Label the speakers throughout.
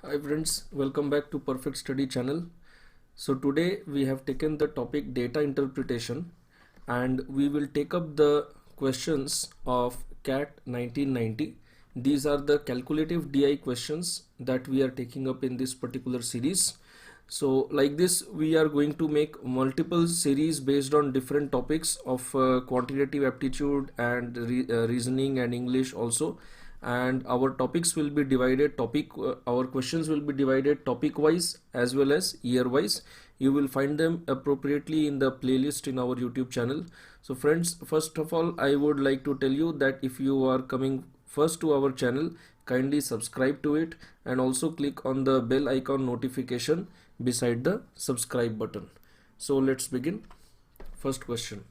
Speaker 1: Hi friends, welcome back to Perfect Study channel. So today we have taken the topic data interpretation and we will take up the questions of CAT 1990. These are the calculative DI questions that we are taking up in this particular series. So like this we are going to make multiple series based on different topics of quantitative aptitude and reasoning and English also, and our topics will be divided our questions will be divided topic wise as well as year wise. You will find them appropriately in the playlist in our YouTube channel. So friends, first of all I would like to tell you that if you are coming first to our channel, kindly subscribe to it and also click on the bell icon notification beside the subscribe button. So let's begin. First question: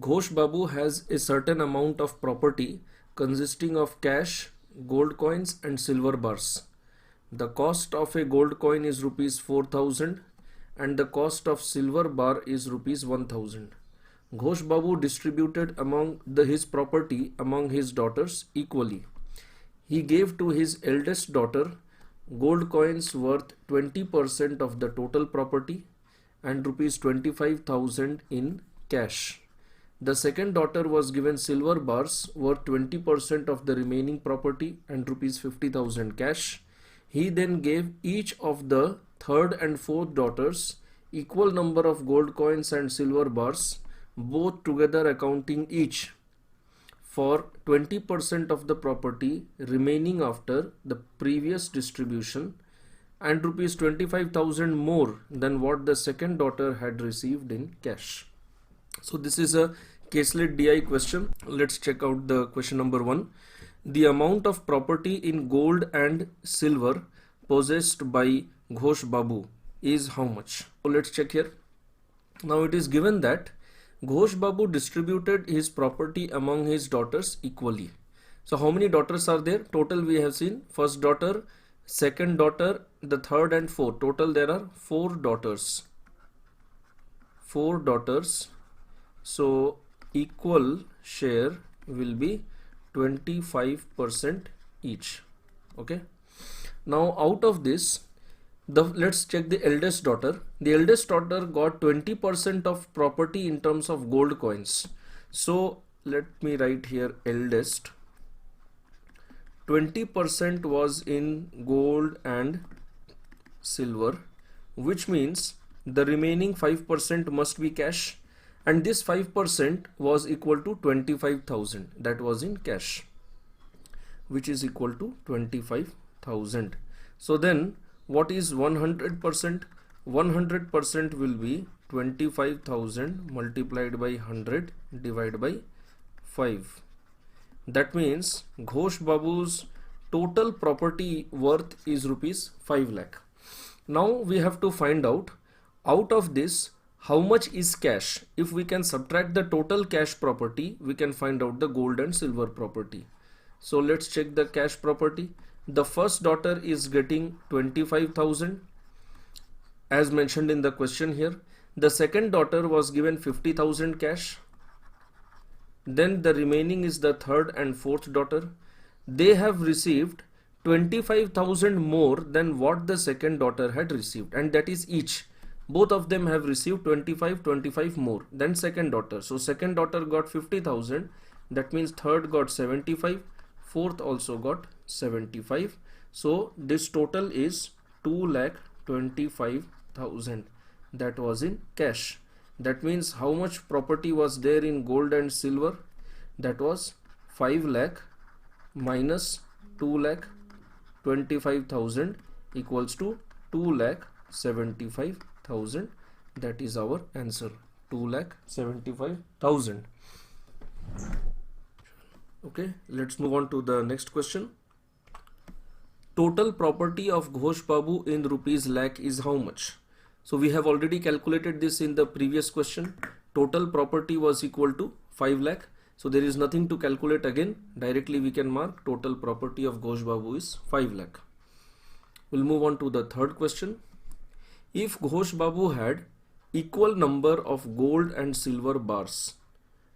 Speaker 1: Ghosh Babu has a certain amount of property consisting of cash, gold coins and silver bars. The cost of a gold coin is rupees 4000 and the cost of silver bar is rupees 1000. Ghosh Babu distributed his property among his daughters equally. He gave to his eldest daughter gold coins worth 20% of the total property and rupees 25,000 in cash. The second daughter was given silver bars worth 20% of the remaining property and rupees 50,000 cash. He then gave each of the third and fourth daughters equal number of gold coins and silver bars, both together accounting each for 20% of the property remaining after the previous distribution and rupees 25,000 more than what the second daughter had received in cash. So this is a caselet DI question. Let's check out the question number 1. The amount of property in gold and silver possessed by Ghosh Babu is how much? So let's check here. Now it is given that Ghosh Babu distributed his property among his daughters equally. So how many daughters are there? Total we have seen first daughter, second daughter, the third and fourth. Total there are 4 daughters. 4 daughters. So equal share will be 25% each. Okay. Now out of this, let's check the eldest daughter. The eldest daughter got 20% of property in terms of gold coins. So let me write here eldest. 20% was in gold and silver, which means the remaining 5% must be cash, and this 5% was equal to 25,000, that was in cash, which is equal to 25,000. So then what is 100%? 100% will be 25,000 multiplied by 100 divided by 5. That means Ghosh Babu's total property worth is rupees 5 lakh. Now we have to find out of this how much is cash. If we can subtract the total cash property, we can find out the gold and silver property. So let's check the cash property. The first daughter is getting 25,000 as mentioned in the question here. The second daughter was given 50,000 cash. Then the remaining is the third and fourth daughter. They have received 25,000 more than what the second daughter had received, and that is each. Both of them have received 25 more than second daughter. So second daughter got 50,000. That means third got 75. Fourth also got 75. So this total is 2,25,000. That was in cash. That means how much property was there in gold and silver? That was 5 lakh minus 2,25,000 equals to 2,75,000. That is our answer, 2,75,000. Okay, let's move on to the next question. Total property of Ghosh Babu in rupees lakh is how much? So we have already calculated this in the previous question. Total property was equal to 5 lakh. So there is nothing to calculate again. Directly we can mark total property of Ghosh Babu is 5 lakh. We'll move on to the third question. If Ghosh Babu had equal number of gold and silver bars,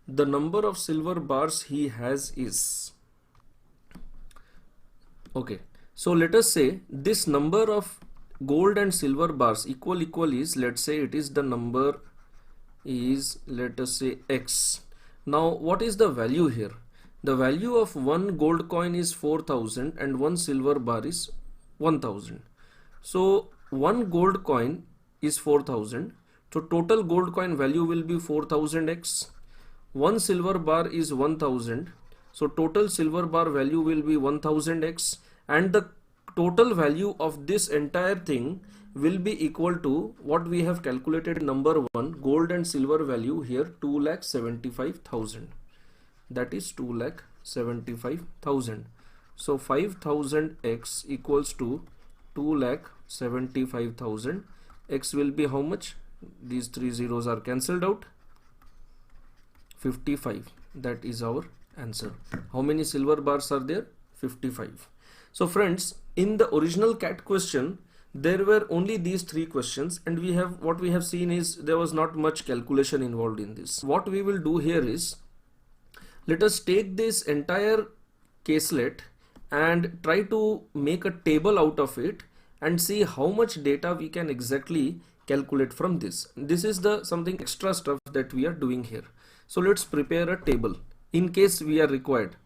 Speaker 1: the number of silver bars he has is, okay, So let us say this number of gold and silver bars equal is, let's say it is the number is, let us say x. Now what is the value here? The value of one gold coin is 4000 and one silver bar is 1000. So one gold coin is 4000. So total gold coin value will be 4000x. One silver bar is 1000. So total silver bar value will be 1000x, and the total value of this entire thing will be equal to what we have calculated, number 1, gold and silver value here, 2,75,000. That is 2,75,000. So 5000x equals to 2,75,000. X will be how much? These three zeros are cancelled out. 55. That is our answer. How many silver bars are there? 55. So friends, in the original CAT question, there were only these three questions, and what we have seen is there was not much calculation involved in this. What we will do here is, let us take this entire caselet and try to make a table out of it and see how much data we can exactly calculate from this. This is the something extra stuff that we are doing here. So let's prepare a table in case we are required.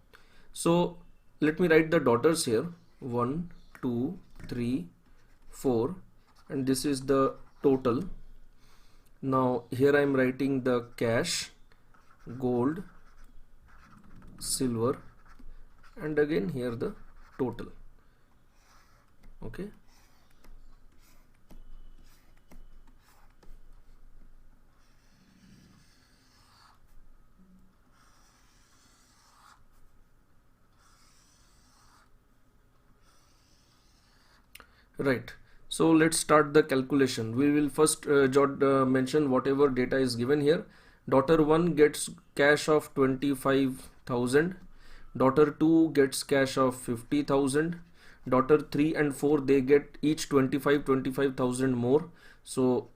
Speaker 1: So let me write the daughters here, 1, 2, 3, 4, and this is the total. Now here I am writing the cash, gold, silver, and again here the total. Okay. Right. So let's start the calculation. We will first mention whatever data is given here. Daughter 1 gets cash of 25,000. Daughter 2 gets cash of 50,000. Daughter 3 and 4, they get each 25,000 more. So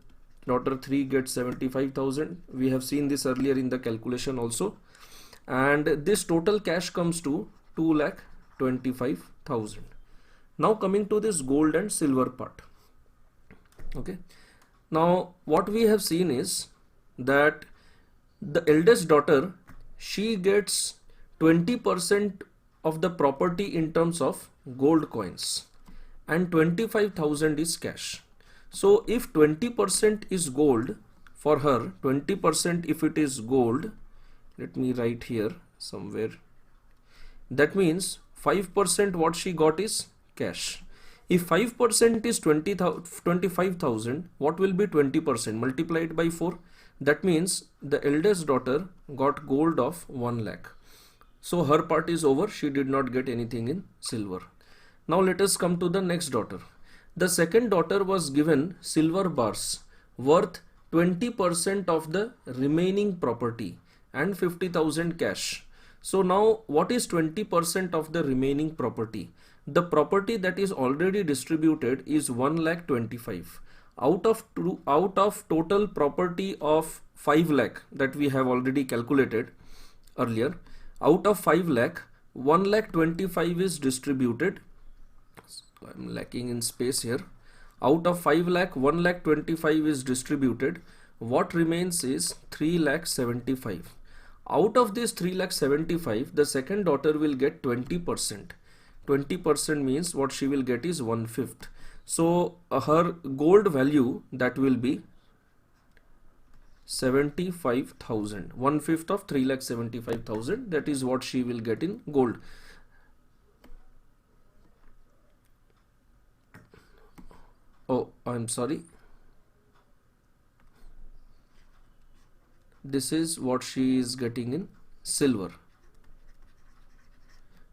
Speaker 1: daughter 3 gets 75,000. We have seen this earlier in the calculation also. And this total cash comes to 2,25,000. Now coming to this gold and silver part. Okay. Now what we have seen is that the eldest daughter, she gets 20% of the property in terms of gold coins, and 25,000 is cash. So if 20% is gold for her, 20% if it is gold, let me write here somewhere, that means 5% what she got is cash. If 5% is 25,000, what will be 20% multiplied by 4? That means the eldest daughter got gold of 1 lakh. So her part is over. She did not get anything in silver. Now let us come to the next daughter. The second daughter was given silver bars worth 20% of the remaining property and 50,000 cash. So now what is 20% of the remaining property? The property that is already distributed is 1,25,000 out of total property of 5 lakh that we have already calculated earlier. Out of 5 lakh, 1,25,000 is distributed. So I'm lacking in space here. Out of 5 lakh, 1,25,000 is distributed. What remains is 3,75,000. Out of this 3,75,000, the second daughter will get 20%. 20% means what she will get is 1/5. So her gold value, that will be 75,000. 1/5 of 3,75,000. That is what she will get in gold. Oh, I'm sorry. This is what she is getting in silver.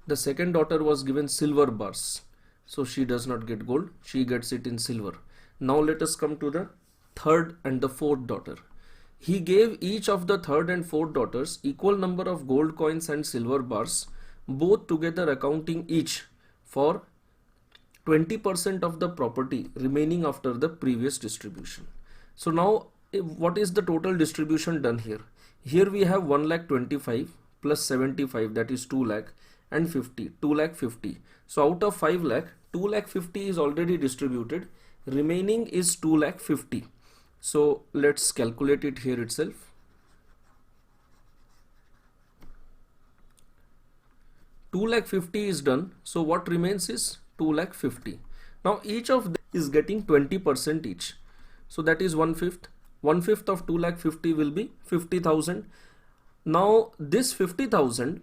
Speaker 1: The second daughter was given silver bars, so she does not get gold, she gets it in silver. Now let us come to the third and the fourth daughter. He gave each of the third and fourth daughters equal number of gold coins and silver bars, both together accounting each for 20% of the property remaining after the previous distribution. So now what is the total distribution done here? Here we have 1,25,000 plus 75, that is 2 lakh, and 50, 2 lakh 50. So out of 5 lakh, 2 lakh 50 is already distributed, remaining is 2 lakh 50. So let's calculate it here itself. 2 lakh 50 is done, so what remains is 2 lakh 50. Now each of them is getting 20% each, so that is 1/5. 1/5 of 2 lakh 50 will be 50,000. Now this 50,000,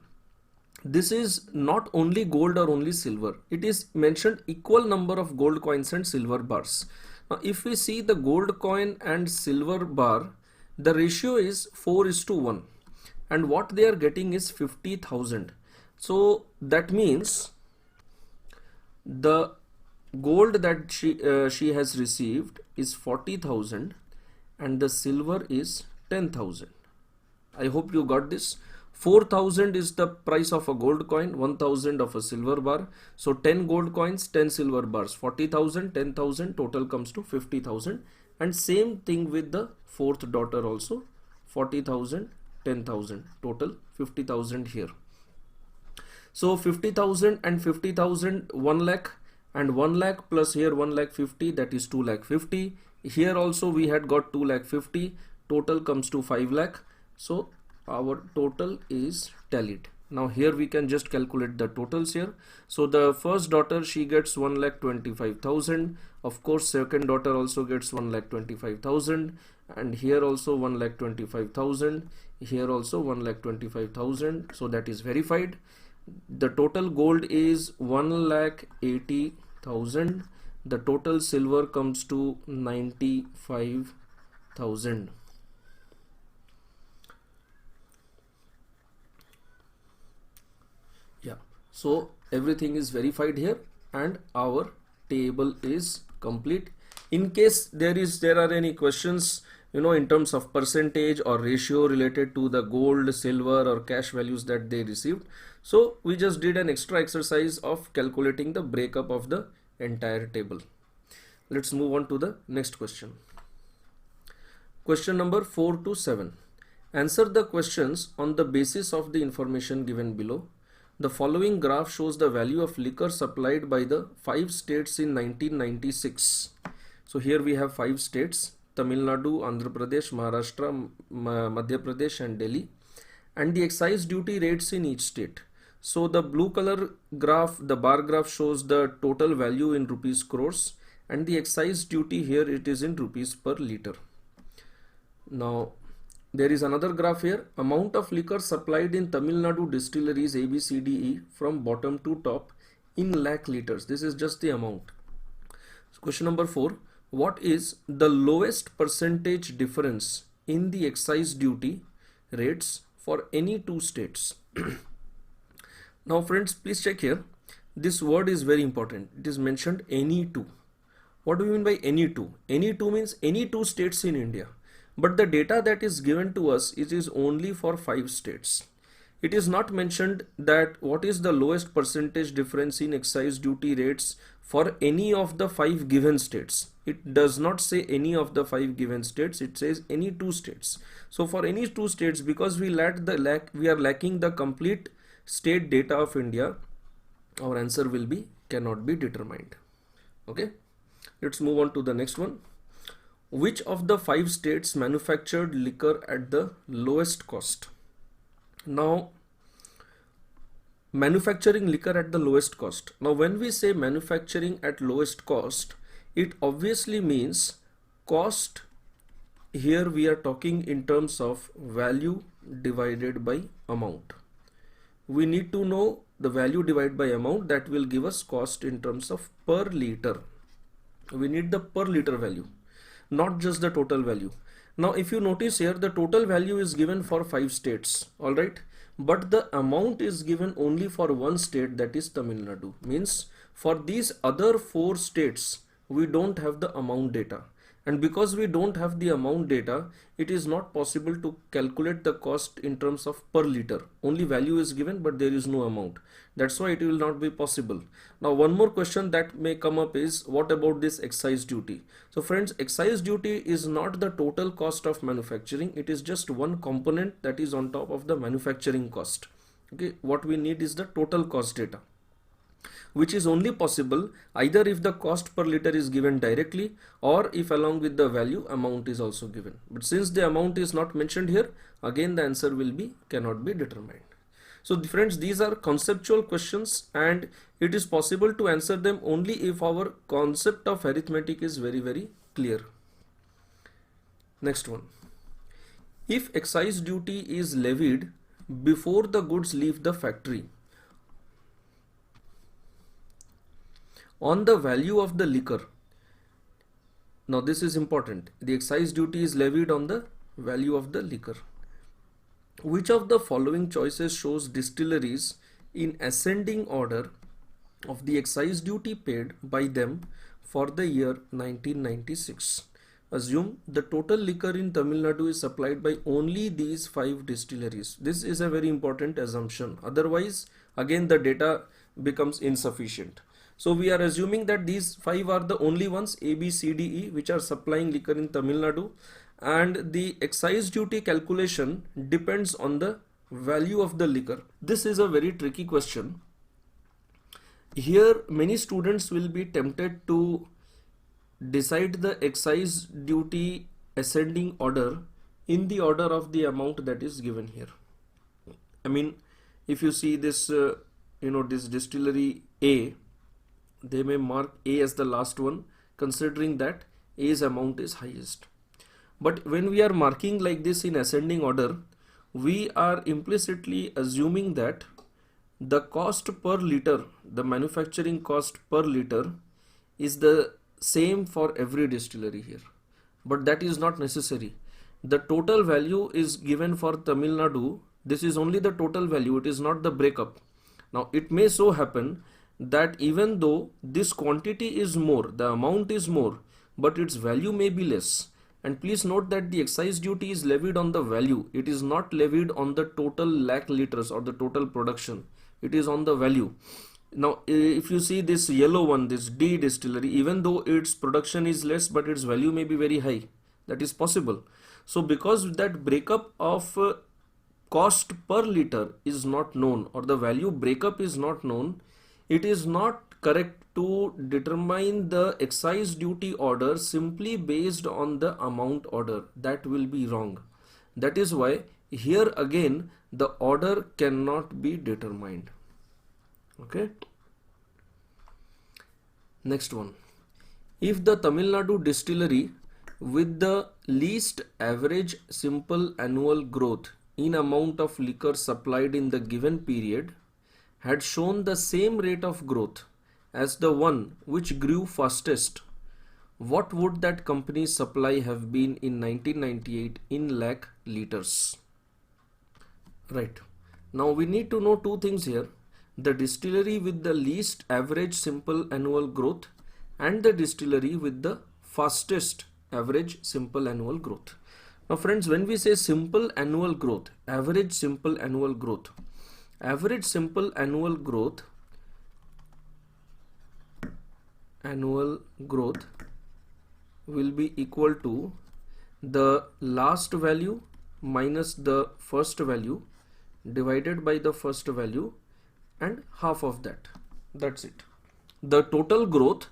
Speaker 1: this is not only gold or only silver, it is mentioned equal number of gold coins and silver bars. Now if we see the gold coin and silver bar, the ratio is 4:1, and what they are getting is 50,000. So that means the gold that she has received is 40,000 and the silver is 10,000. I hope you got this. 4,000 is the price of a gold coin, 1,000 of a silver bar. So 10 gold coins, 10 silver bars, 40,000, 10,000, total comes to 50,000. And same thing with the fourth daughter also, 40,000, 10,000, total 50,000 here. So 50,000 and 50,000, 1 lakh, and 1 lakh plus here 1 lakh 50, that is 2 lakh 50. Here also we had got 2 lakh 50, total comes to 5 lakh. So our total is tallied. Now here we can just calculate the totals here. So the first daughter, she gets 1,25,000. Of course second daughter also gets 1,25,000, and here also 1,25,000, here also 1,25,000. So that is verified. The total gold is 1,80,000. The total silver comes to 95,000. Yeah, so everything is verified here and our table is complete. In case there are any questions, in terms of percentage or ratio related to the gold, silver or cash values that they received, so we just did an extra exercise of calculating the breakup of the entire table. Let's move on to the next question. Question number 4 to 7. Answer the questions on the basis of the information given below. The following graph shows the value of liquor supplied by the 5 states in 1996. So here we have 5 states: Tamil Nadu, Andhra Pradesh, Maharashtra, Madhya Pradesh and Delhi, and the excise duty rates in each state. So the blue color graph, the bar graph, shows the total value in rupees crores, and the excise duty here, it is in rupees per liter. Now there is another graph here: amount of liquor supplied in Tamil Nadu distilleries ABCDE from bottom to top in lakh liters. This is just the amount. So question number 4. What is the lowest percentage difference in the excise duty rates for any two states? Now friends, please check here. This word is very important. It is mentioned any two. What do you mean by any two? Any two means any two states in India. But the data that is given to us, it is only for 5 states. It is not mentioned that what is the lowest percentage difference in excise duty rates for any of the 5 given states. It does not say any of the 5 given states, it says any 2 states. So for any 2 states, because we are lacking the complete state data of India, our answer will be cannot be determined. Okay, let's move on to the next one. Which of the 5 states manufactured liquor at the lowest cost? Now, manufacturing liquor at the lowest cost. Now, when we say manufacturing at lowest cost, it obviously means cost. Here we are talking in terms of value divided by amount. We need to know the value divided by amount, that will give us cost in terms of per liter. We need the per liter value, not just the total value. Now if you notice here, the total value is given for 5 states, alright, but the amount is given only for one state, that is Tamil Nadu. Means for these other 4 states we don't have the amount data, and because we don't have the amount data, it is not possible to calculate the cost in terms of per liter. Only value is given but there is no amount. That's why it will not be possible. Now one more question that may come up is, what about this excise duty? So friends, excise duty is not the total cost of manufacturing. It is just one component that is on top of the manufacturing cost. Okay, what we need is the total cost data, which is only possible either if the cost per liter is given directly or if along with the value amount is also given. But since the amount is not mentioned here, again the answer will be cannot be determined. So friends, these are conceptual questions and it is possible to answer them only if our concept of arithmetic is very clear. Next one. If excise duty is levied before the goods leave the factory on the value of the liquor. Now this is important. The excise duty is levied on the value of the liquor. Which of the following choices shows distilleries in ascending order of the excise duty paid by them for the year 1996? Assume the total liquor in Tamil Nadu is supplied by only these 5 distilleries. This is a very important assumption. Otherwise, again the data becomes insufficient. So we are assuming that these 5 are the only ones, A, B, C, D, E, which are supplying liquor in Tamil Nadu, and the excise duty calculation depends on the value of the liquor. This is a very tricky question. Here many students will be tempted to decide the excise duty ascending order in the order of the amount that is given here. I mean, if you see this, this distillery A, they may mark A as the last one, considering that A's amount is highest. But when we are marking like this in ascending order, we are implicitly assuming that the cost per liter, the manufacturing cost per liter, is the same for every distillery here. But that is not necessary. The total value is given for Tamil Nadu. This is only the total value, it is not the breakup. Now it may so happen that even though this quantity is more, the amount is more, but its value may be less. And please note that the excise duty is levied on the value. It is not levied on the total lakh liters or the total production. It is on the value. Now, if you see this yellow one, this D distillery, even though its production is less, but its value may be very high. That is possible. So, because that breakup of cost per liter is not known, or the value breakup is not known, it is not correct to determine the excise duty order simply based on the amount order. That will be wrong. That is why here again the order cannot be determined. Okay. Next one. If the Tamil Nadu distillery with the least average simple annual growth in amount of liquor supplied in the given period had shown the same rate of growth as the one which grew fastest, what would that company's supply have been in 1998 in lakh liters? Right. Now we need to know two things here. The distillery with the least average simple annual growth and the distillery with the fastest average simple annual growth. Now friends, when we say simple annual growth, average simple annual growth will be equal to the last value minus the first value divided by the first value and half of that. That's it. The total growth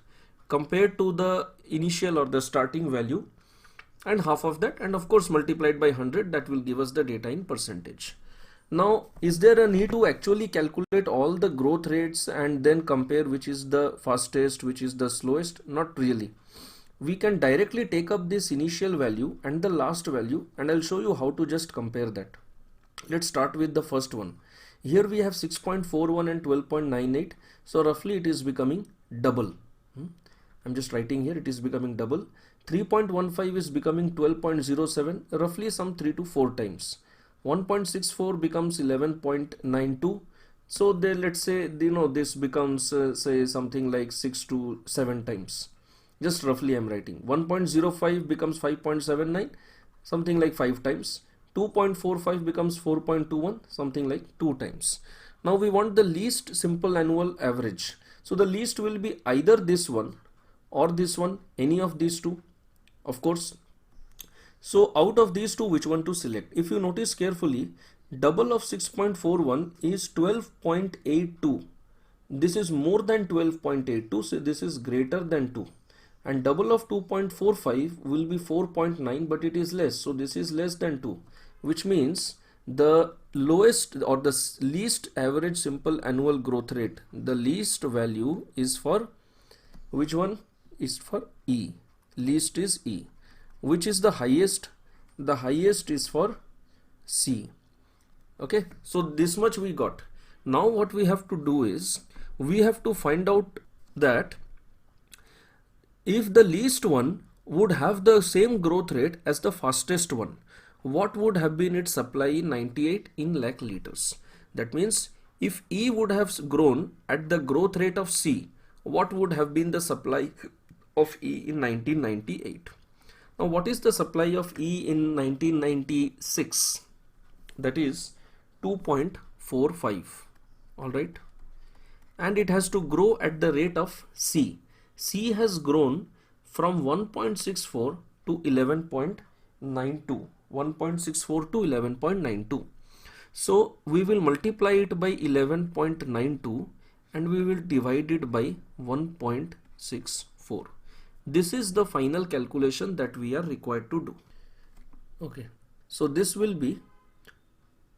Speaker 1: compared to the initial or the starting value and half of that, and of course multiplied by 100, that will give us the data in percentage. Now, is there a need to actually calculate all the growth rates and then compare which is the fastest, which is the slowest? Not really. We can directly take up this initial value and the last value, and I'll show you how to just compare that. Let's start with the first one. Here we have 6.41 and 12.98. So roughly it is becoming double. I'm just writing here, it is becoming double. 3.15 is becoming 12.07, roughly some 3 to 4 times. 1.64 becomes 11.92. So then let's say, this becomes say something like 6 to 7 times. Just roughly I'm writing. 1.05 becomes 5.79, something like 5 times. 2.45 becomes 4.21, something like 2 times. Now we want the least simple annual average. So the least will be either this one or this one, any of these two, of course. So out of these two, which one to select? If you notice carefully, Double of 6.41 is 12.82. This is more than 12.82, so this is greater than 2. And double of 2.45 will be 4.9, but it is less, so this is less than 2, which means the lowest or the least average simple annual growth rate, the least value is for which one? Is for E. Least is E. Which is the highest? The highest is for C. Okay, so this much we got. Now what we have to do is we have to find out that if the least one would have the same growth rate as the fastest one, what would have been its supply in 98 in lakh liters? That means if E would have grown at the growth rate of C, what would have been the supply of E in 1998? Now what is the supply of E in 1996? That is 2.45. all right, and it has to grow at the rate of C. C has grown from 1.64 to 11.92. 1.64 to 11.92. So we will multiply it by 11.92 and we will divide it by 1.64. This is the final calculation that we are required to do. Okay, so this will be,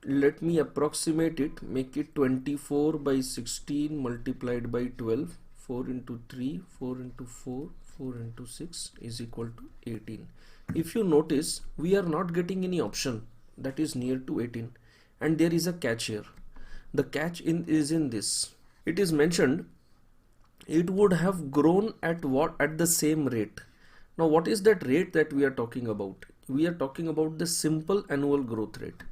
Speaker 1: let me approximate it, make it 24 by 16 multiplied by 12, 4 into 3, 4 into 4, 4 into 6 is equal to 18. If you notice, we are not getting any option that is near to 18, and there is a catch here. The catch is in this. It is mentioned it would have grown at what? At the same rate. Now what is that rate that we are talking about? We are talking about the simple annual growth rate.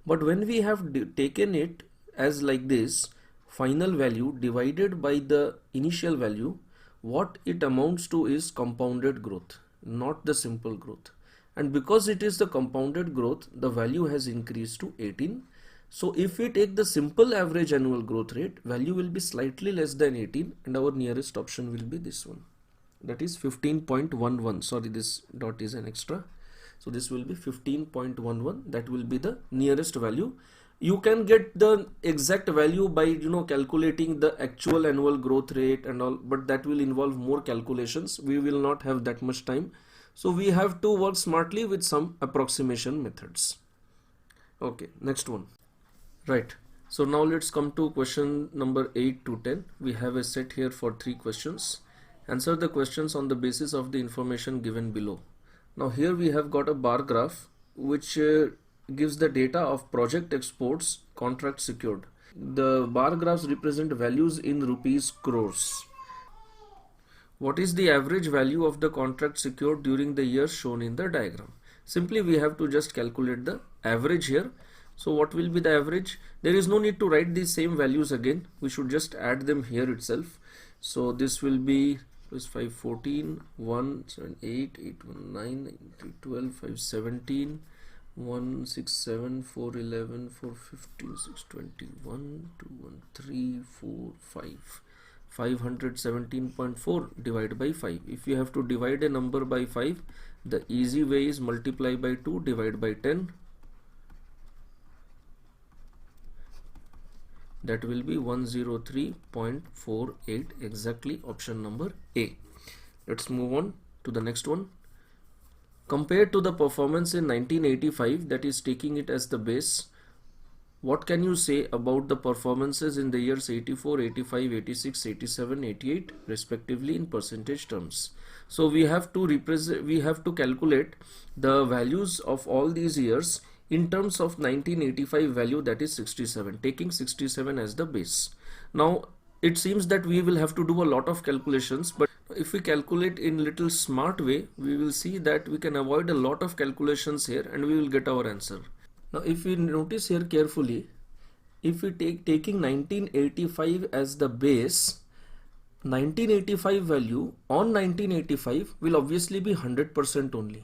Speaker 1: But when we have taken it as like this, final value divided by the initial value, what it amounts to is compounded growth, not the simple growth. And because it is the compounded growth, the value has increased to 18. So if we take the simple average annual growth rate, value will be slightly less than 18 and our nearest option will be this one. That is 15.11. Sorry, this dot is an extra. So this will be 15.11. That will be the nearest value. You can get the exact value by calculating the actual annual growth rate and all, but that will involve more calculations. We will not have that much time. So we have to work smartly with some approximation methods. Okay, next one. Right. So now let's come to question number 8 to 10. We have a set here for 3 questions. Answer the questions on the basis of the information given below. Now here we have got a bar graph which gives the data of project exports contract secured. The bar graphs represent values in rupees crores. What is the average value of the contract secured during the year shown in the diagram? Simply we have to just calculate the average here. So what will be the average? There is no need to write these same values again. We should just add them here itself. So this will be plus 514, 178, 819, 312, 517, 167, 411, 415, 621, 213, 45. 517.4 divided by 5. If you have to divide a number by 5, the easy way is multiply by 2, divide by 10. That will be 103.48, exactly option number A. Let's move on to the next one. Compared to the performance in 1985, that is taking it as the base, what can you say about the performances in the years 84, 85, 86, 87, 88 respectively in percentage terms? So we have to calculate the values of all these years in terms of 1985 value, that is 67, taking 67 as the base. Now it seems that we will have to do a lot of calculations, but if we calculate in little smart way, we will see that we can avoid a lot of calculations here and we will get our answer. Now if we notice here carefully, if we taking 1985 as the base, 1985 value on 1985 will obviously be 100% only.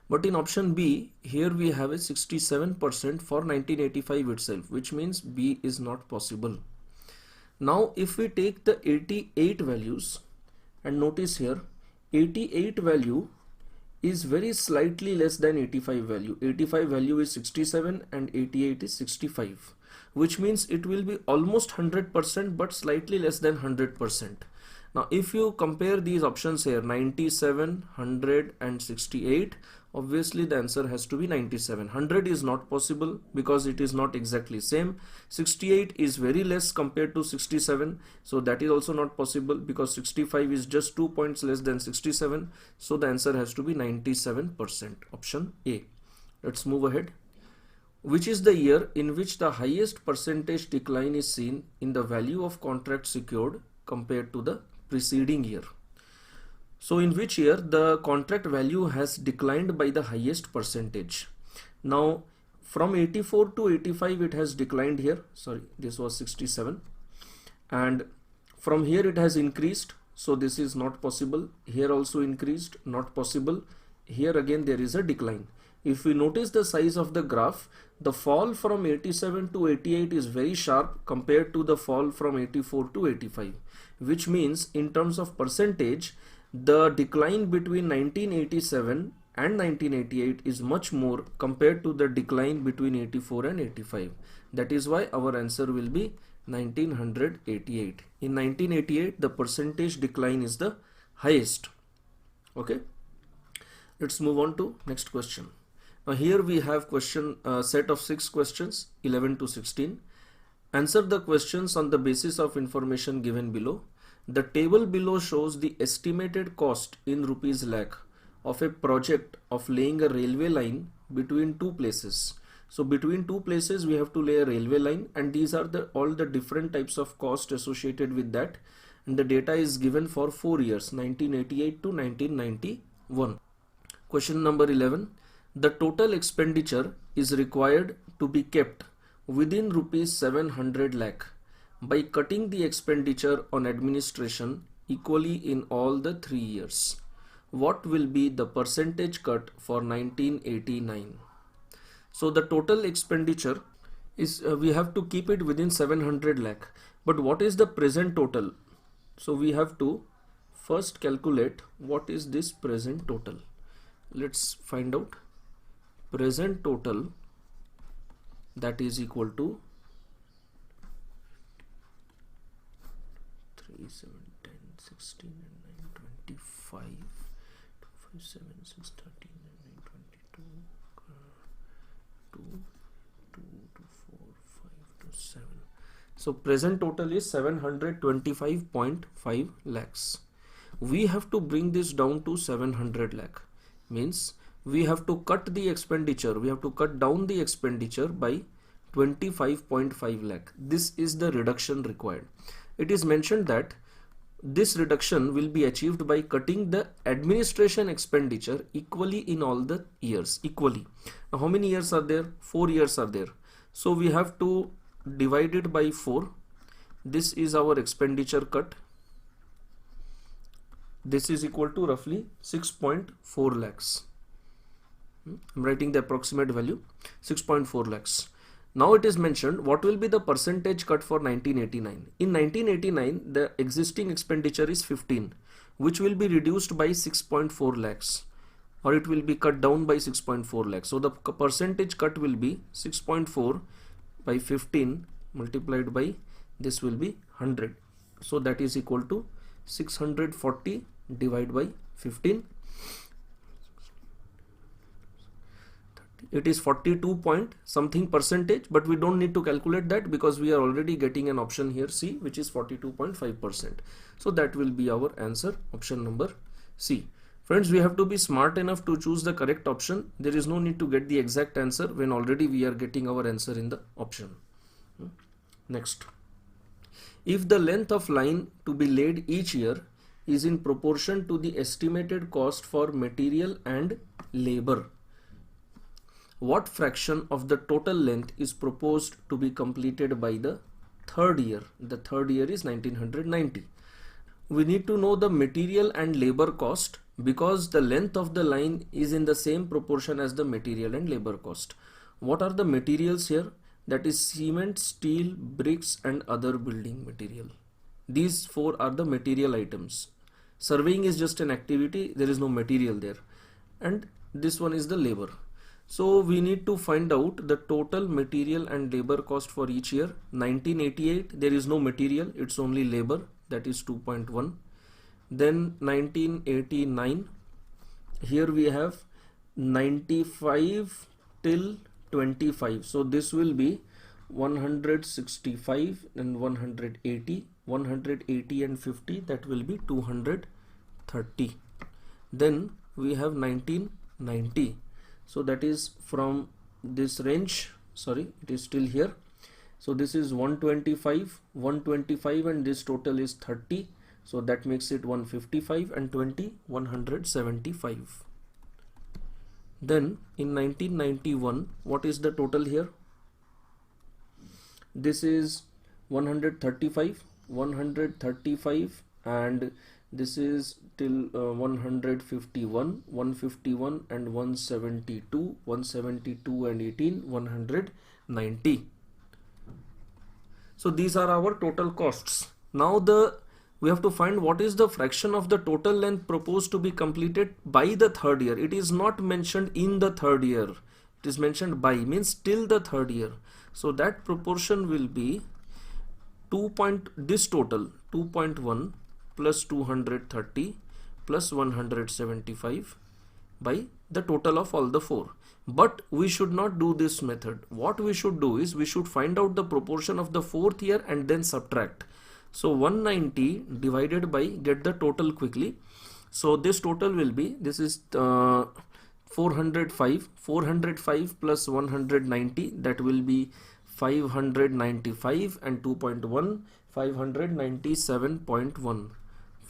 Speaker 1: But in option B, here we have a 67% for 1985 itself, which means B is not possible. Now if we take the 88 values and notice here, 88 value is very slightly less than 85 value. 85 value is 67 and 88 is 65, which means it will be almost 100% but slightly less than 100%. Now if you compare these options here, 97, 100 and 68, obviously the answer has to be 97. 100 is not possible because it is not exactly same. 68 is very less compared to 67, so that is also not possible because 65 is just 2 points less than 67, so the answer has to be 97%, option A. Let's move ahead. Which is the year in which the highest percentage decline is seen in the value of contract secured compared to the preceding year? So in which year the contract value has declined by the highest percentage? Now from 84 to 85 it has declined here. Sorry, this was 67. And from here it has increased. So this is not possible. Here also increased, not possible. Here again there is a decline. If we notice the size of the graph, the fall from 87 to 88 is very sharp compared to the fall from 84 to 85, which means in terms of percentage, the decline between 1987 and 1988 is much more compared to the decline between 84 and 85. That is why our answer will be 1988. In 1988, the percentage decline is the highest. Okay. Let's move on to next question. Now here we have question set of 6 questions, 11 to 16. Answer the questions on the basis of information given below. The table below shows the estimated cost in rupees lakh of a project of laying a railway line between two places. So between two places we have to lay a railway line, and these are all the different types of cost associated with that, and the data is given for 4 years, 1988 to 1991. Question number 11. The total expenditure is required to be kept within rupees 700 lakh by cutting the expenditure on administration equally in all the 3 years. What will be the percentage cut for 1989? So the total expenditure is, we have to keep it within 700 lakh. But what is the present total? So we have to first calculate what is this present total. Let's find out. Present total, that is equal to 3, 7, 10, 16 and 9, 25, 2, 5, 7, 6, 13 and 9, 22, 2, 2, 2, 4, 5 to 7. So present total is 725.5 lakhs. We have to bring this down to 700 lakh. Means we have to cut the expenditure, we have to cut down the expenditure by 25.5 lakh. This is the reduction required. It is mentioned that this reduction will be achieved by cutting the administration expenditure equally in all the years, equally. Now how many years are there? 4 years are there. So we have to divide it by 4. This is our expenditure cut. This is equal to roughly 6.4 lakhs. I'm writing the approximate value, 6.4 lakhs. Now it is mentioned what will be the percentage cut for 1989. In 1989, the existing expenditure is 15, which will be reduced by 6.4 lakhs, or it will be cut down by 6.4 lakhs. So the percentage cut will be 6.4 by 15 multiplied by this will be 100. So that is equal to 640 divided by 15. It is 42 point something percentage, but we don't need to calculate that because we are already getting an option here C, which is 42.5%. So that will be our answer, option number C. Friends, we have to be smart enough to choose the correct option. There is no need to get the exact answer when already we are getting our answer in the option. Next. If the length of line to be laid each year is in proportion to the estimated cost for material and labor, what fraction of the total length is proposed to be completed by the third year? The third year is 1990. We need to know the material and labor cost because the length of the line is in the same proportion as the material and labor cost. What are the materials here? That is cement, steel, bricks and other building material. These 4 are the material items. Surveying is just an activity, there is no material there. and this one is the labor. So we need to find out the total material and labor cost for each year. 1988 there is no material, it's only labor, that is 2.1. Then 1989, here we have 95 till 25, so this will be 165 and 180, 180 and 50, that will be 230. Then we have 1990, so that is from this range, sorry, it is still here. So this is 125, 125 and this total is 30, so that makes it 155 and 20, 175. Then in 1991, what is the total here? This is 135, 135 and this is till 151, 151 and 172, 172 and 18, 190. So these are our total costs. Now we have to find what is the fraction of the total length proposed to be completed by the third year. It is not mentioned in the third year. It is mentioned by, means till the third year. So that proportion will be this total 2.1 plus 230 plus 175 by the total of all the four. But we should not do this method. What we should do is we should find out the proportion of the fourth year and then subtract. So 190 divided by, get the total quickly. So this total will be, this is 405, 405 plus 190, that will be 595 and 2.1, 597.1,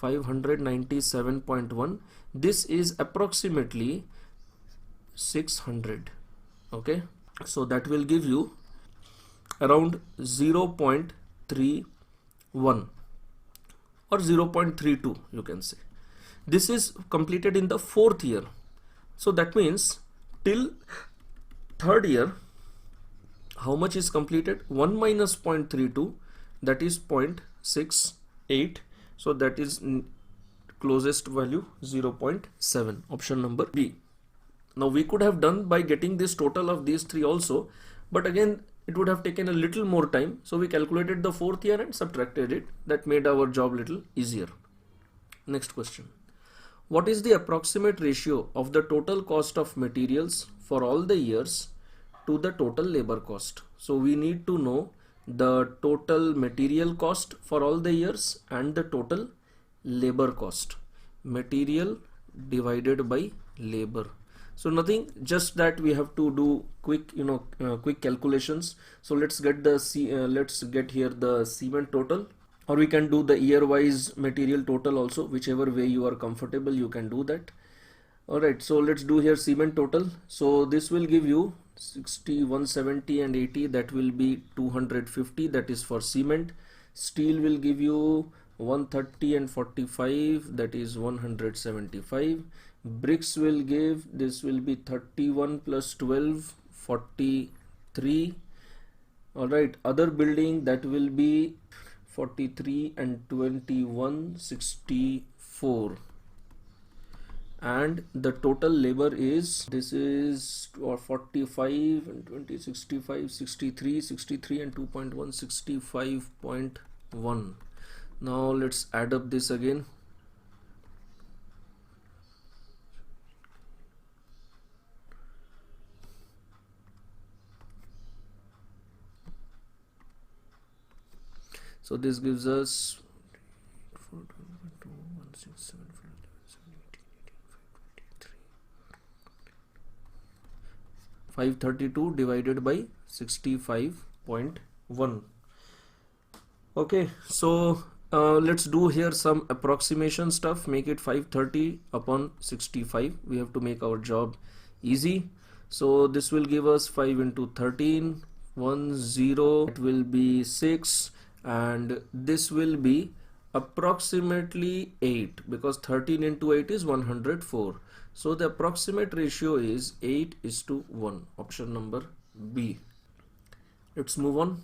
Speaker 1: 597.1. This is approximately 600. Okay, so that will give you around 0.31 or 0.32, you can say. This is completed in the fourth year. So that means till third year, how much is completed? 1 minus 0.32, that is 0.68. So that is closest value 0.7, option number B. Now we could have done by getting this total of these three also, but again it would have taken a little more time. So we calculated the fourth year and subtracted it. That made our job little easier. Next question. What is the approximate ratio of the total cost of materials for all the years to the total labor cost? So we need to know the total material cost for all the years and the total labor cost. Material divided by labor. So nothing, just that we have to do quick, quick calculations. So let's get the let's get here the cement total, or we can do the year wise material total also, whichever way you are comfortable, you can do that. Alright, so let's do here cement total. So this will give you 60, 170 and 80, that will be 250, that is for cement. Steel will give you 130 and 45, that is 175. Bricks will give, this will be 31 plus 12, 43. Alright, other building, that will be 43 and 21, 64. And the total labor is, this is 45 and 20, 65, 63, 63 and 2.1, 65.1. Now let's add up this again. So this gives us 532 divided by 65.1. Okay, so let's do here some approximation stuff. Make it 530 upon 65. We have to make our job easy. So this will give us 5 into 13, 10, it will be 6, and this will be approximately 8, because 13 into 8 is 104. So the approximate ratio is 8:1, option number B. Let's move on.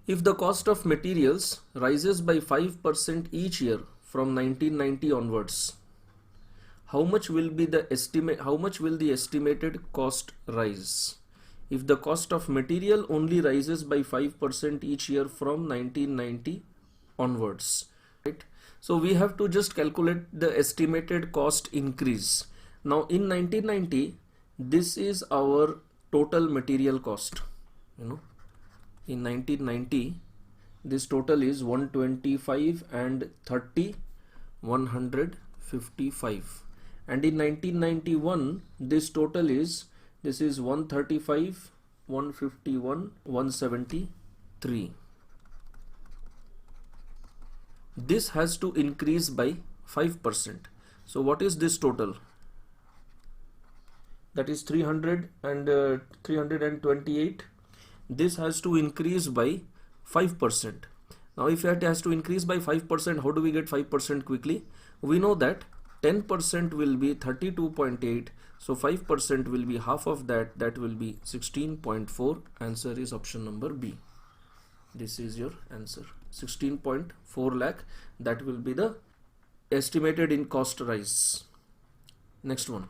Speaker 1: If the cost of materials rises by 5% each year from 1990 onwards, how much will be the estimate, how much will the estimated cost rise if the cost of material only rises by 5% each year from 1990 onwards, right? So we have to just calculate the estimated cost increase. Now in 1990, this is our total material cost, in 1990 this total is 125 and 30, 155, and in 1991 this total is, this is 135, 151, 173. This has to increase by 5%. So what is this total? That is 300 and 328. This has to increase by 5%. Now if it has to increase by 5%, how do we get 5% quickly? We know that 10% will be 32.8, so 5% will be half of that, that will be 16.4. Answer is option number B. This is your answer, 16.4 lakh, that will be the estimated in cost rise. Next one.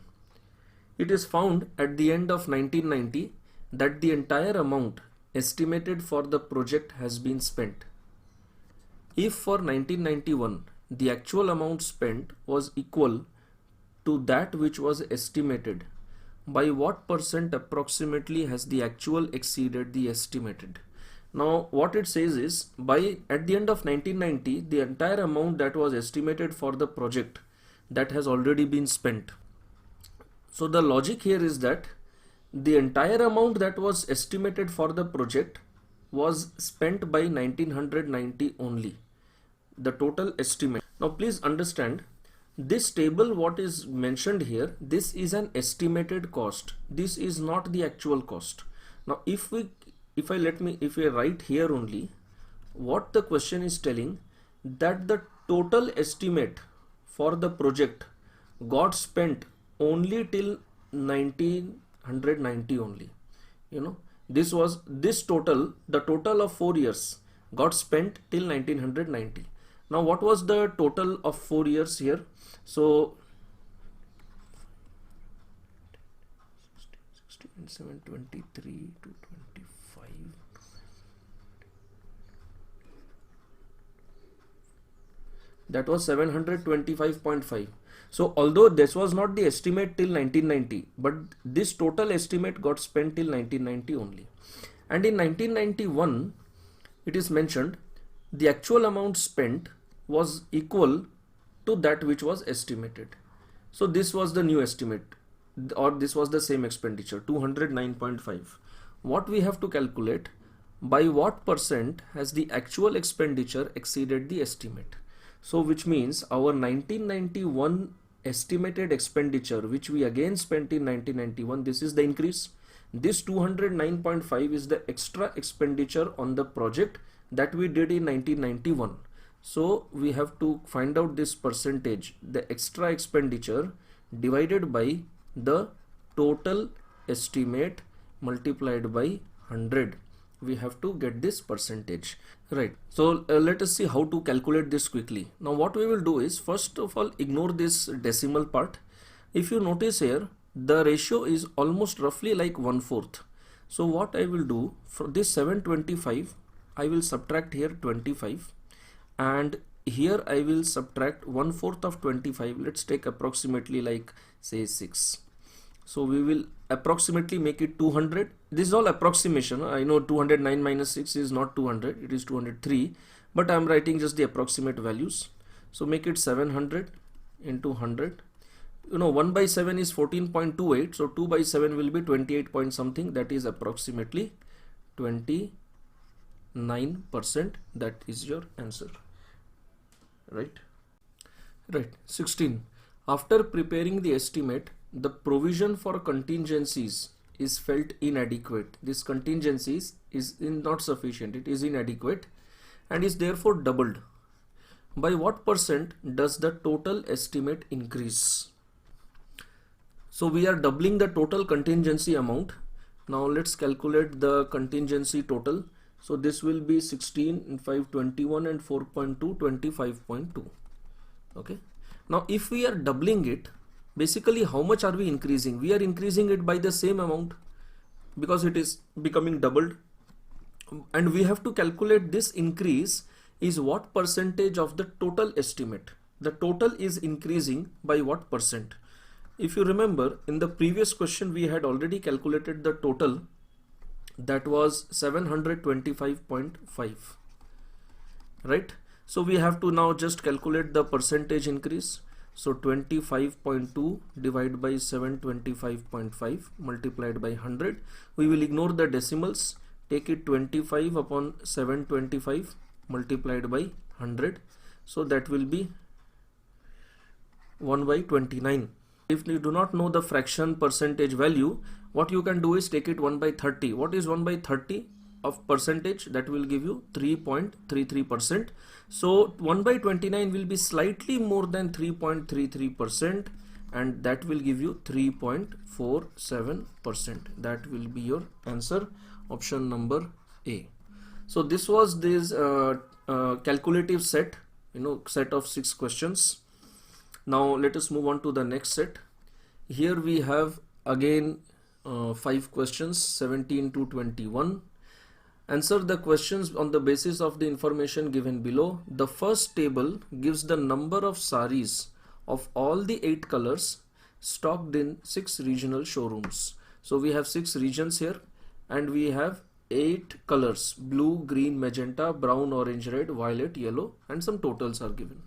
Speaker 1: It is found at the end of 1990 that the entire amount estimated for the project has been spent. If for 1991 the actual amount spent was equal to that which was estimated, by what percent approximately has the actual exceeded the estimated? Now what it says is, by at the end of 1990 the entire amount that was estimated for the project, that has already been spent. So the logic here is that the entire amount that was estimated for the project was spent by 1990 only, the total estimate. Now please understand, this table what is mentioned here, this is an estimated cost, this is not the actual cost. Now if I write here only, what the question is telling, that the total estimate for the project got spent only till 1990 only. This was this total, the total of 4 years got spent till 1990. Now what was the total of 4 years here? So 723 to 25, that was 725.5. So although this was not the estimate till 1990, but this total estimate got spent till 1990 only. And in 1991, it is mentioned the actual amount spent was equal to that which was estimated. So this was the new estimate, or this was the same expenditure, 209.5. What we have to calculate, by what percent has the actual expenditure exceeded the estimate? So which means our 1991 estimated expenditure, which we again spent in 1991, this is the increase. This 209.5 is the extra expenditure on the project that we did in 1991. So we have to find out this percentage, the extra expenditure divided by the total estimate multiplied by 100. We have to get this percentage, right? So let us see how to calculate this quickly. Now what we will do is, first of all, ignore this decimal part. If you notice here, the ratio is almost roughly like 1/4. So what I will do, for this 725, I will subtract here 25, and here I will subtract 1/4 of 25. Let's take approximately like say 6. So we will approximately make it 200. This is all approximation. I know 209 minus 6 is not 200, it is 203, but I am writing just the approximate values. So make it 700 into 100. 1 by 7 is 14.28, so 2 by 7 will be 28 point something, that is approximately 29%. That is your answer, right? 16. After preparing the estimate, the provision for contingencies is felt inadequate. This contingencies is not sufficient, it is inadequate and is therefore doubled. By what percent does the total estimate increase? So we are doubling the total contingency amount. Now let's calculate the contingency total. So this will be 16 and 5, 21 and 4.2, 25.2. Okay. Now if we are doubling it, Basically, how much are we increasing? We are increasing it by the same amount because it is becoming doubled, and we have to calculate this increase is what percentage of the total estimate. The total is increasing by what percent? If you remember, in the previous question we had already calculated the total, that was 725.5, right? So we have to now just calculate the percentage increase. So 25.2 divided by 725.5 multiplied by 100. We will ignore the decimals, take it 25 upon 725 multiplied by 100. So that will be 1 by 29. If you do not know the fraction percentage value, what you can do is take it 1 by 30. What is 1 by 30 of percentage? That will give you 3.33%. So 1 by 29 will be slightly more than 3.33%, and that will give you 3.47%. That will be your answer, option number A. So this was this calculative set, set of 6 questions. Now let us move on to the next set. Here we have again 5 questions, 17 to 21. Answer the questions on the basis of the information given below. The first table gives the number of saris of all the 8 colors stocked in 6 regional showrooms. So we have 6 regions here, and we have 8 colors: blue, green, magenta, brown, orange, red, violet, yellow, and some totals are given.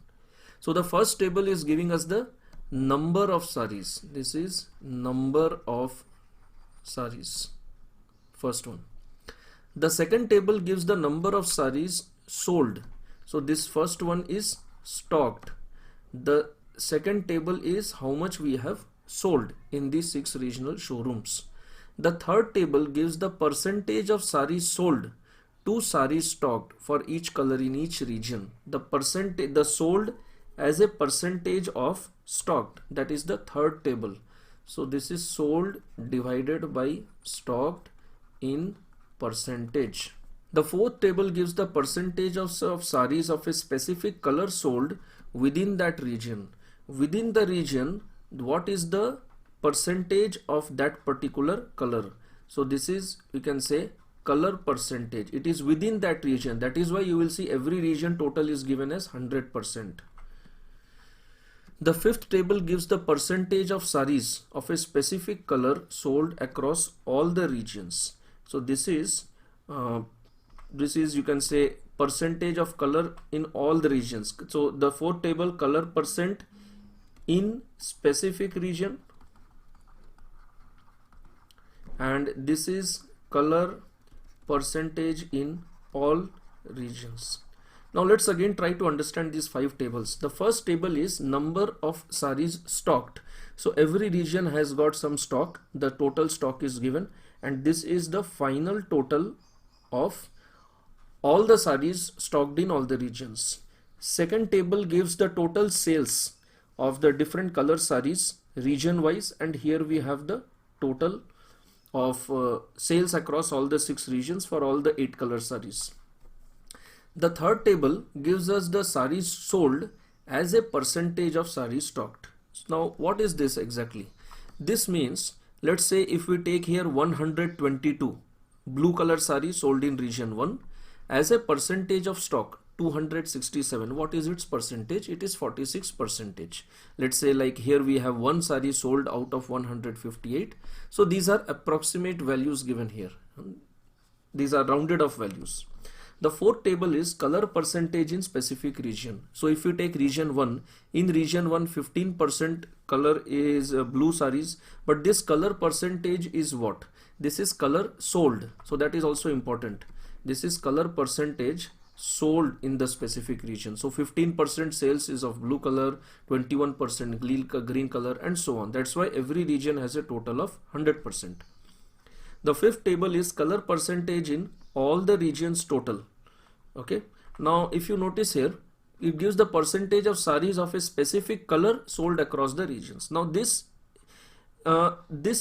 Speaker 1: So the first table is giving us the number of saris. This is number of saris, first one. The second table gives the number of saris sold. So this first one is stocked. The second table is how much we have sold in these 6 regional showrooms. The third table gives the percentage of saris sold to saris stocked for each color in each region. The percentage, the sold as a percentage of stocked, that is the third table. So this is sold divided by stocked in percentage. The fourth table gives the percentage of saris of a specific color sold within that region. Within the region, what is the percentage of that particular color? So this is, we can say, color percentage. It is within that region. That is why you will see every region total is given as 100%. The fifth table gives the percentage of saris of a specific color sold across all the regions. So this is you can say percentage of color in all the regions. So the fourth table, color percent in specific region, and this is color percentage in all regions. Now let's again try to understand these 5 tables. The first table is number of saris stocked. So every region has got some stock. The total stock is given, and this is the final total of all the saris stocked in all the regions. Second table gives the total sales of the different color saris region wise, and here we have the total of sales across all the 6 regions for all the 8 color saris. The third table gives us the saris sold as a percentage of saris stocked. Now what is this exactly? This means, let's say if we take here 122 blue color saris sold in region 1, as a percentage of stock 267. What is its percentage? It is 46%. Let's say like here we have 1 sari sold out of 158. So these are approximate values given here. These are rounded off values. The fourth table is color percentage in specific region. So if you take region 1, in region 1 15% color is blue saris, but this color percentage is what? This is color sold. So that is also important. This is color percentage sold in the specific region. So 15% sales is of blue color, 21% green color, and so on. That's why every region has a total of 100%. The fifth table is color percentage in all the regions total. Okay. Now if you notice here, it gives the percentage of saris of a specific color sold across the regions. Now this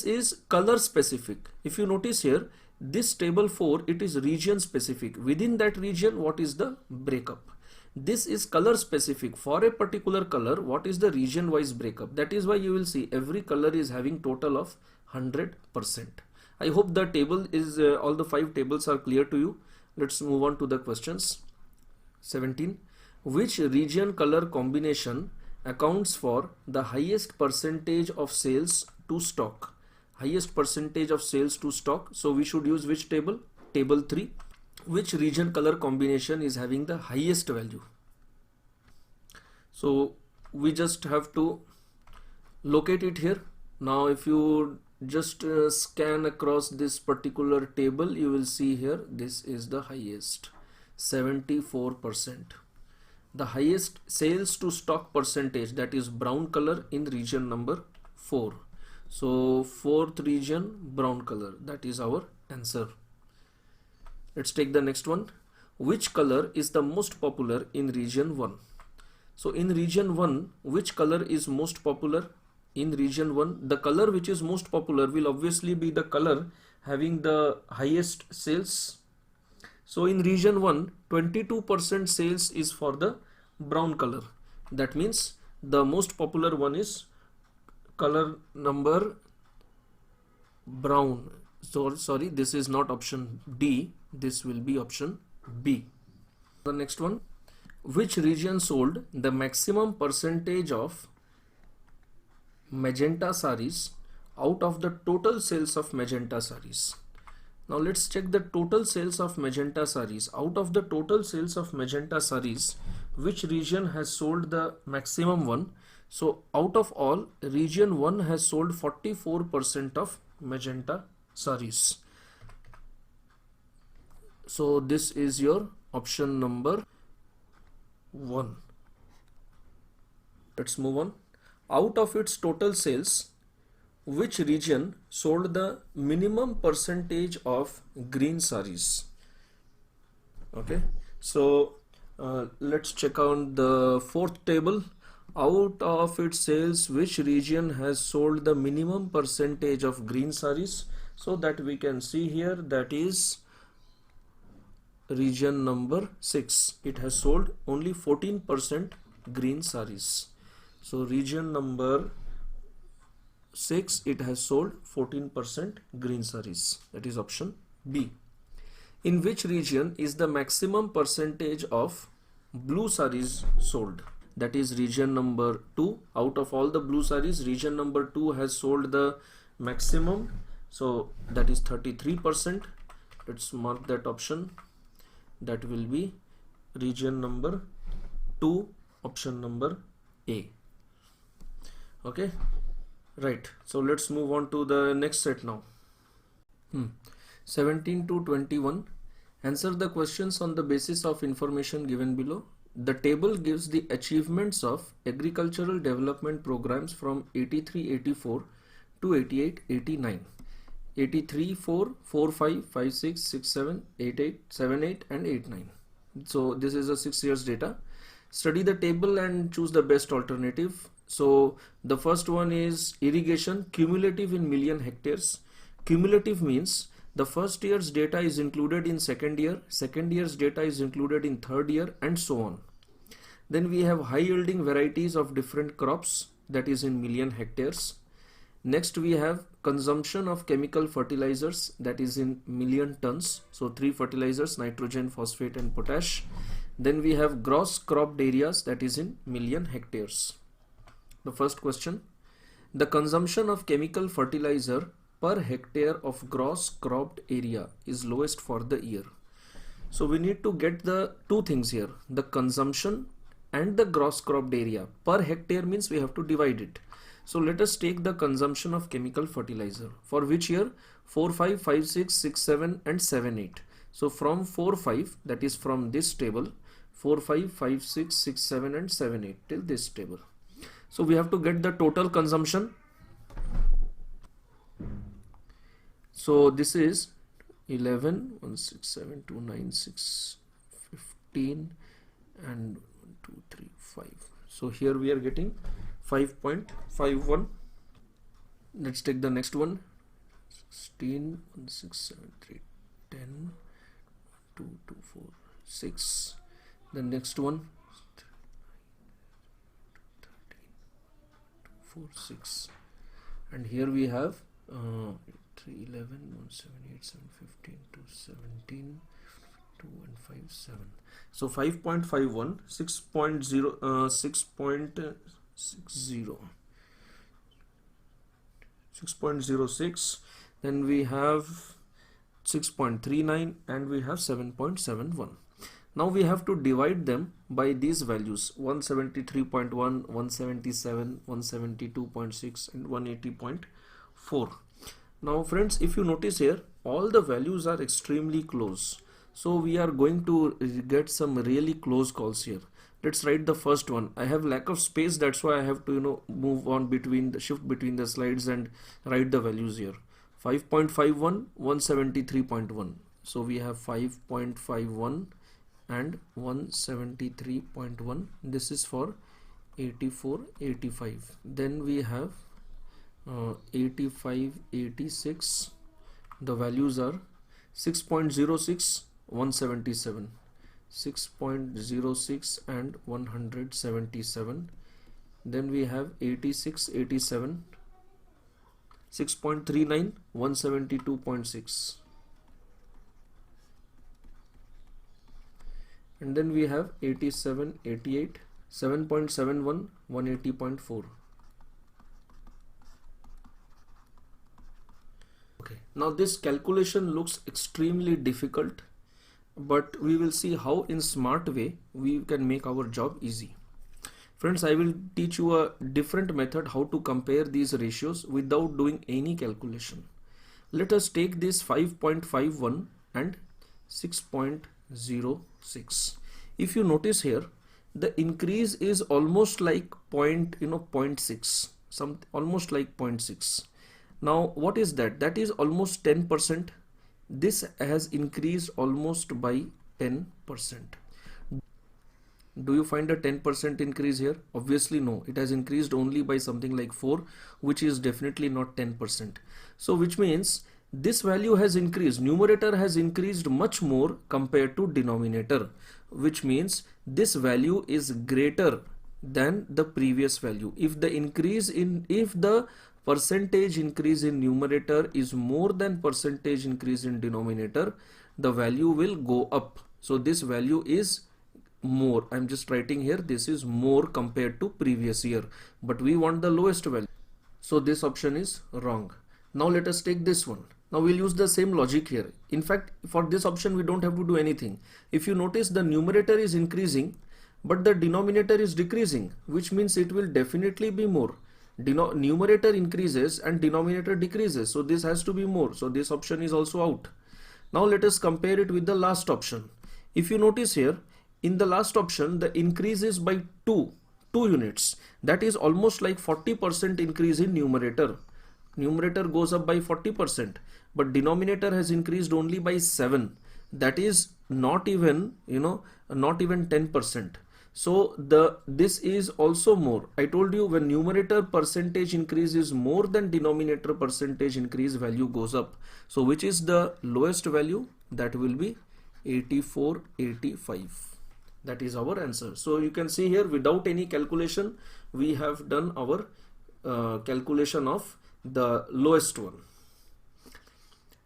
Speaker 1: is color specific. If you notice here, this table 4, it is region specific. Within that region, what is the breakup? This is color specific. For a particular color, what is the region wise breakup? That is why you will see every color is having total of 100%. I hope the table is all the 5 tables are clear to you. Let's move on to the questions. 17. Which region color combination accounts for the highest percentage of sales to stock? Highest percentage of sales to stock. So we should use which table? Table 3. Which region color combination is having the highest value? So we just have to locate it here. Now if you just scan across this particular table, you will see here this is the highest, 74%. The highest sales to stock percentage, that is brown color, in region number 4. So 4th region, brown color, that is our answer. Let's take the next one. Which color is the most popular in region 1? So in region 1, which color is most popular? In region 1, the color which is most popular will obviously be the color having the highest sales. So in region 1, 22% sales is for the brown color. That means the most popular one is color number brown. So sorry, this is not option D, this will be option B. The next one, which region sold the maximum percentage of magenta sarees out of the total sales of magenta sarees? Now let's check the total sales of magenta sarees. Out of the total sales of magenta sarees, which region has sold the maximum one? So out of all, region 1 has sold 44% of magenta sarees. So this is your option number 1. Let's move on. Out of its total sales, which region sold the minimum percentage of green sarees? Okay, so let's check out the 4th table. Out of its sales, which region has sold the minimum percentage of green sarees? So that we can see here, that is region number 6. It has sold only 14% green sarees. So region number 6, it has sold 14% green sarees. That is option B. In which region is the maximum percentage of blue sarees sold? That is region number 2. Out of all the blue sarees, region number 2 has sold the maximum. So that is 33%. Let's mark that option. That will be region number 2, option number A. Okay, right. So let's move on to the next set now. 17 to 21. Answer the questions on the basis of information given below. The table gives the achievements of agricultural development programs from 83-84 to 88-89. 83-4, 4-5, 5-6, 6-7, 8-8, 7-8 and 8-9. So this is a 6 years data. Study the table and choose the best alternative. So the first one is irrigation, cumulative in million hectares. Cumulative means the first year's data is included in second year's data is included in third year, and so on. Then we have high yielding varieties of different crops, that is in million hectares. Next we have consumption of chemical fertilizers, that is in million tons. So 3 fertilizers, nitrogen, phosphate and potash. Then we have gross cropped areas, that is in million hectares. The first question, the consumption of chemical fertilizer per hectare of gross cropped area is lowest for the year. So we need to get the two things here, the consumption and the gross cropped area. Per hectare means we have to divide it. So let us take the consumption of chemical fertilizer. For which year? 4, 5, 5, 6, 6, 7 and 7, 8. So from 4, 5, that is from this table, 4, 5, 5, 6, 6, 7 and 7, 8 till this table. So we have to get the total consumption. So this is 11, 1, 6, 7, 2, 9, 6, 15 and 1, 2, 3, 5. So here we are getting 5.51. Let's take the next one. 16, 1, 6, 7, 3, 10, 2, 2, 4, 6. The next one 4, 6, and here we have 3, 11, 1, 7, 8, 7, 15, 2, 17, 2 and 5, 7. So 5.51, 6.0, 6.60, 6.06, then we have 6.39, and we have 7.71. Now we have to divide them by these values: 173.1, 177, 172.6 and 180.4. Now friends, if you notice here, all the values are extremely close. So we are going to get some really close calls here. Let's write the first one. I have lack of space, that's why I have to move on between the shift between the slides and write the values here. 5.51, 173.1. So we have 5.51 and 173.1. this is for 84, 85. Then we have 85, 86. the values are 6.06, 177, 6.06 and 177. Then we have 86, 87, 6.39, 172.6. and then we have 87, 88, 7.71, 180.4. Okay, now this calculation looks extremely difficult, but we will see how in smart way we can make our job easy. Friends, I will teach you a different method how to compare these ratios without doing any calculation. Let us take this 5.51 and 6.06. If you notice here, the increase is almost like 0.6, almost like 0.6. Now what is that? That is almost 10%. This has increased almost by 10%. Do you find a 10% increase here? Obviously no, it has increased only by something like 4, which is definitely not 10%. So which means this value has increased, numerator has increased much more compared to denominator, which means this value is greater than the previous value. If the percentage increase in numerator is more than percentage increase in denominator, the value will go up. So this value is more. I'm just writing here, this is more compared to previous year, but we want the lowest value. So this option is wrong. Now let us take this one. Now we'll use the same logic here. In fact, for this option we don't have to do anything. If you notice, the numerator is increasing but the denominator is decreasing, which means it will definitely be more. Numerator increases and denominator decreases, so this has to be more. So this option is also out. Now let us compare it with the last option. If you notice here, in the last option the increase is by 2 units. That is almost like 40% increase in numerator. Numerator goes up by 40%, but denominator has increased only by 7. That is not even, not even 10%. So this is also more. I told you, when numerator percentage increase is more than denominator percentage increase, value goes up. So which is the lowest value? That will be 8485. That is our answer. So you can see here, without any calculation we have done our calculation of the lowest one.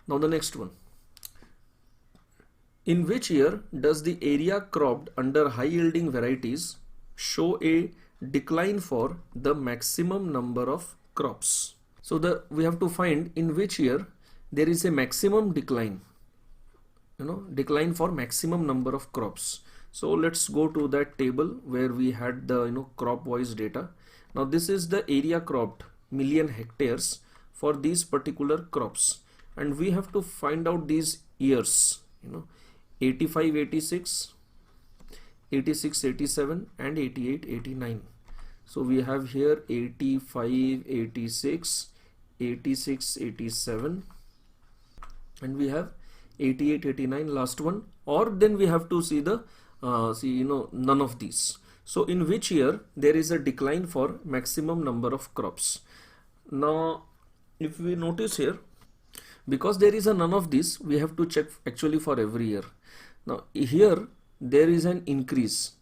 Speaker 1: Now the next one. In which year does the area cropped under high yielding varieties show a decline for the maximum number of crops? So we have to find in which year there is a maximum decline, decline for maximum number of crops. So let's go to that table where we had the crop wise data. Now this is the area cropped, million hectares for these particular crops, and we have to find out these years, 85, 86, 86, 87 and 88, 89. So we have here 85, 86, 86, 87 and we have 88, 89 last one, or then we have to see the none of these. So in which year there is a decline for maximum number of crops? Now if we notice here, because there is a none of these, we have to check actually for every year. Now here there is an increase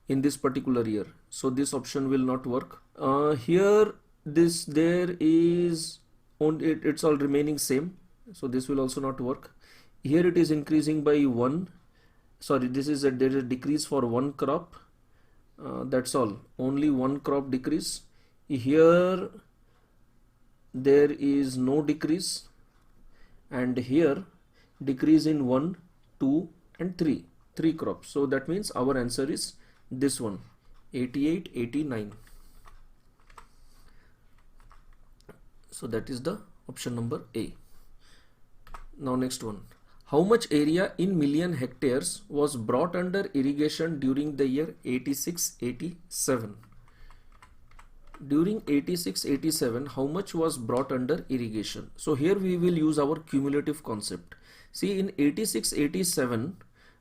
Speaker 1: in this particular year, so this option will not work. Here this there is only it's all remaining same, so this will also not work. Here it is increasing by one, sorry, this is there is a decrease for one crop, that's all, only one crop decrease. Here there is no decrease, and here decrease in 1, 2 and 3 crops. So that means our answer is this one, 88, 89. So that is the option number A. Now next one, how much area in million hectares was brought under irrigation during the year 86-87? During 86-87, how much was brought under irrigation? So here we will use our cumulative concept. See, in 86-87,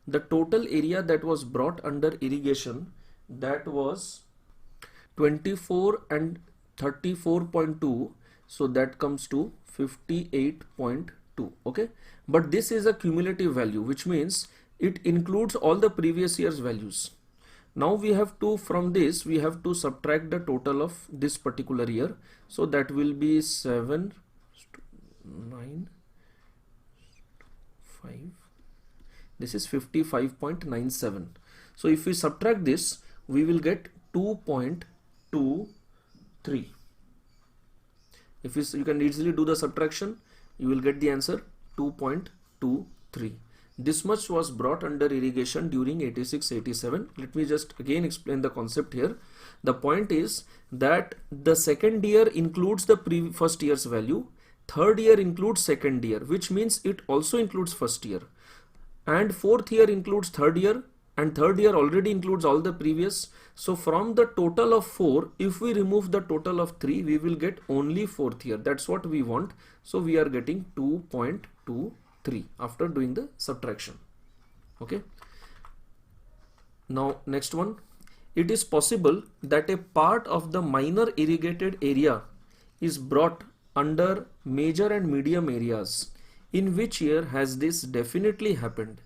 Speaker 1: the total area that was brought under irrigation, that was 24 and 34.2, so that comes to 58.2. okay, but this is a cumulative value, which means it includes all the previous year's values. Now we have to, from this we have to subtract the total of this particular year, so that will be 7, 9, 5, this is 55.97. so if we subtract this, we will get 2.23. if you can easily do the subtraction, you will get the answer 2.23. This much was brought under irrigation during 86-87. Let me just again explain the concept here. The point is that the second year includes the first year's value, third year includes second year, which means it also includes first year, and fourth year includes third year, and third year already includes all the previous. So from the total of 4, if we remove the total of 3, we will get only fourth year. That's what we want. So we are getting 2.23 after doing the subtraction. Okay. Now next one, it is possible that a part of the minor irrigated area is brought under major and medium areas. In which year has this definitely happened?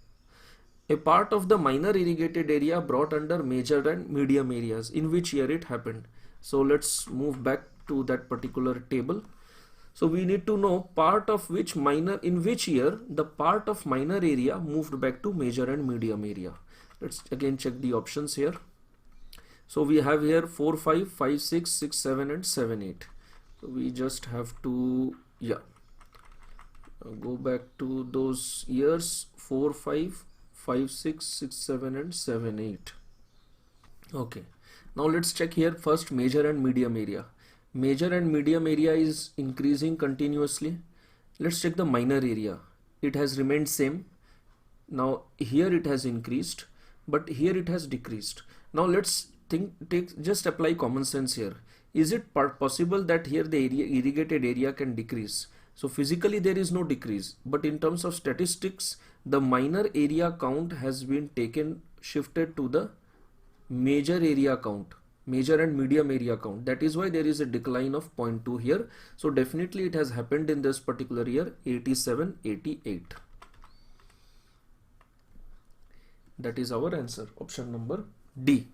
Speaker 1: A part of the minor irrigated area brought under major and medium areas. In which year it happened? So let's move back to that particular table. So we need to know part of which minor, in which year the part of minor area moved back to major and medium area. Let's again check the options here. So we have here 4, 5, 5, 6, 6, 7 and 7, 8. So we just have to, go back to those years, 4, 5, 5, 6, 6, 7 and 7, 8. Okay. Now let's check here first major and medium area. Major and medium area is increasing continuously. Let's check the minor area. It has remained same. Now here it has increased, but here it has decreased. Now let's just apply common sense here. Is it possible that here the irrigated area can decrease? So physically there is no decrease, but in terms of statistics, the minor area count has been shifted to the major area count, major and medium area count. That is why there is a decline of 0.2 here. So definitely it has happened in this particular year, 87, 88. That is our answer, option number D.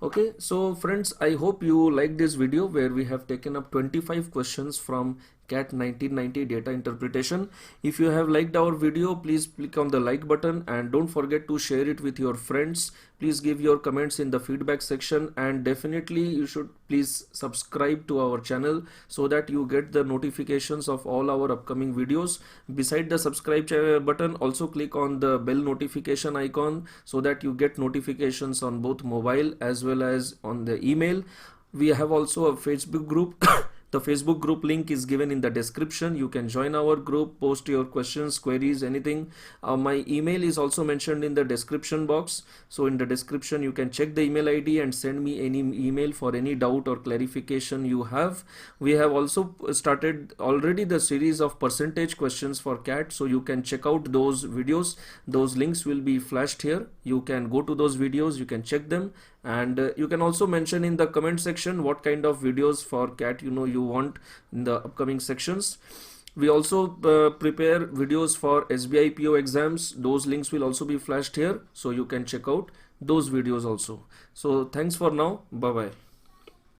Speaker 1: Okay, so friends, I hope you like this video where we have taken up 25 questions from CAT 1990 data interpretation. If you have liked our video, please click on the like button and don't forget to share it with your friends. Please give your comments in the feedback section, and definitely you should please subscribe to our channel so that you get the notifications of all our upcoming videos. Beside the subscribe button, also click on the bell notification icon so that you get notifications on both mobile as well as on the email. We have also a Facebook group. The Facebook group link is given in the description. You can join our group, post your questions, queries, anything. My email is also mentioned in the description box. So in the description, you can check the email ID and send me any email for any doubt or clarification you have. We have also started already the series of percentage questions for CAT. So you can check out those videos. Those links will be flashed here. You can go to those videos, you can check them. And you can also mention in the comment section what kind of videos for CAT you want in the upcoming sections. We also prepare videos for SBI PO exams. Those links will also be flashed here, so you can check out those videos also. So thanks for now. Bye bye.